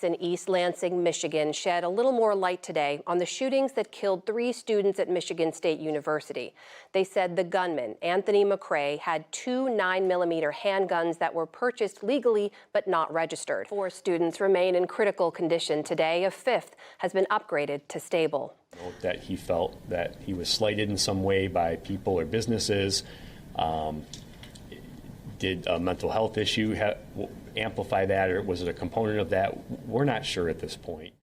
police in East Lansing, Michigan, shed a little more light today on the shootings that killed 3 students at Michigan State University. They said the gunman, Anthony McRae, had 2 9mm handguns that were purchased legally but not registered. 4 students remain in critical condition today. A 5th has been upgraded to stable. That he felt that he was slighted in some way by people or businesses. Did a mental health issue amplify that, or was it a component of that? We're not sure at this point.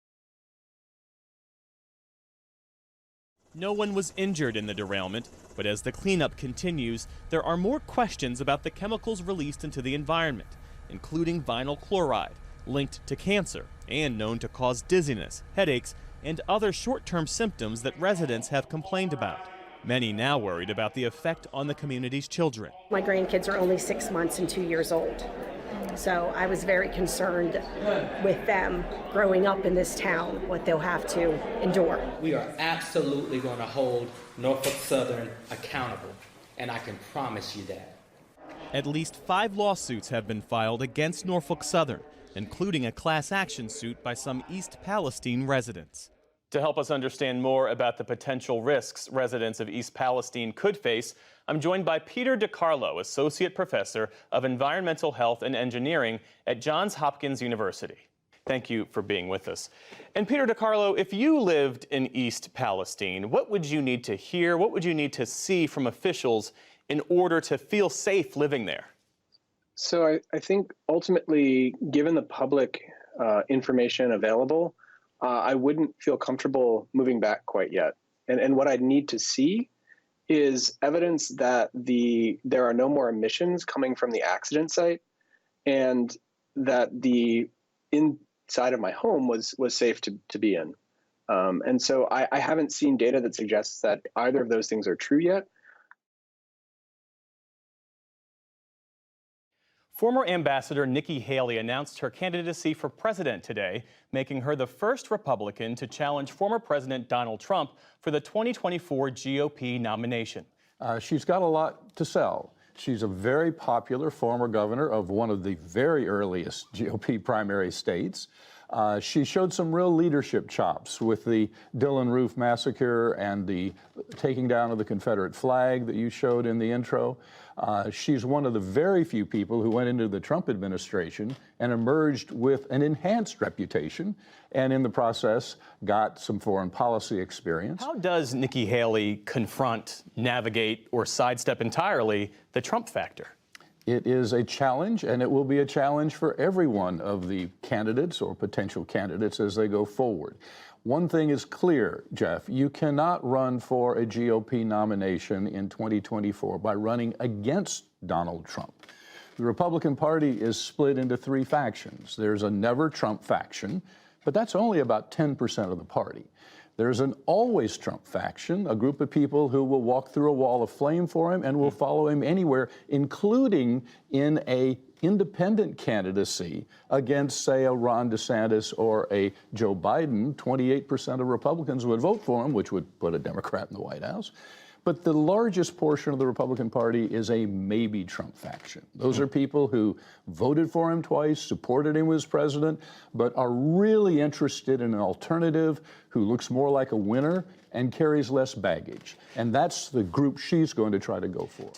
No one was injured in the derailment, but as the cleanup continues, there are more questions about the chemicals released into the environment, including vinyl chloride, linked to cancer and known to cause dizziness, headaches, and other short-term symptoms that residents have complained about. Many now worried about the effect on the community's children. My grandkids are only 6 months and 2 years old, so I was very concerned with them growing up in this town, what they'll have to endure. We are absolutely going to hold Norfolk Southern accountable, and I can promise you that. At least 5 lawsuits have been filed against Norfolk Southern, including a class action suit by some East Palestine residents. To help us understand more about the potential risks residents of East Palestine could face, I'm joined by Peter DiCarlo, Associate Professor of Environmental Health and Engineering at Johns Hopkins University. Thank you for being with us. And Peter DiCarlo, if you lived in East Palestine, what would you need to hear, what would you need to see from officials in order to feel safe living there? So I think ultimately, given the public information available, I wouldn't feel comfortable moving back quite yet. And what I'd need to see is evidence that there are no more emissions coming from the accident site, and that the inside of my home was safe to be in. And so I haven't seen data that suggests that either of those things are true yet. Former Ambassador Nikki Haley announced her candidacy for president today, making her the first Republican to challenge former President Donald Trump for the 2024 GOP nomination. She's got a lot to sell. She's a very popular former governor of one of the very earliest GOP primary states. She showed some real leadership chops with the Dylann Roof massacre and the taking down of the Confederate flag that you showed in the intro. She's one of the very few people who went into the Trump administration and emerged with an enhanced reputation, and in the process got some foreign policy experience. How does Nikki Haley confront, navigate, or sidestep entirely the Trump factor? It is a challenge, and it will be a challenge for every one of the candidates or potential candidates as they go forward. One thing is clear, Jeff, you cannot run for a GOP nomination in 2024 by running against Donald Trump. The Republican Party is split into 3 factions. There's a never Trump faction, but that's only about 10% of the party. There's an always Trump faction, a group of people who will walk through a wall of flame for him and will follow him anywhere, including in a independent candidacy against, say, a Ron DeSantis or a Joe Biden. 28% of Republicans would vote for him, which would put a Democrat in the White House. But the largest portion of the Republican Party is a maybe Trump faction. Those are people who voted for him twice, supported him as president, but are really interested in an alternative who looks more like a winner and carries less baggage. And that's the group she's going to try to go for.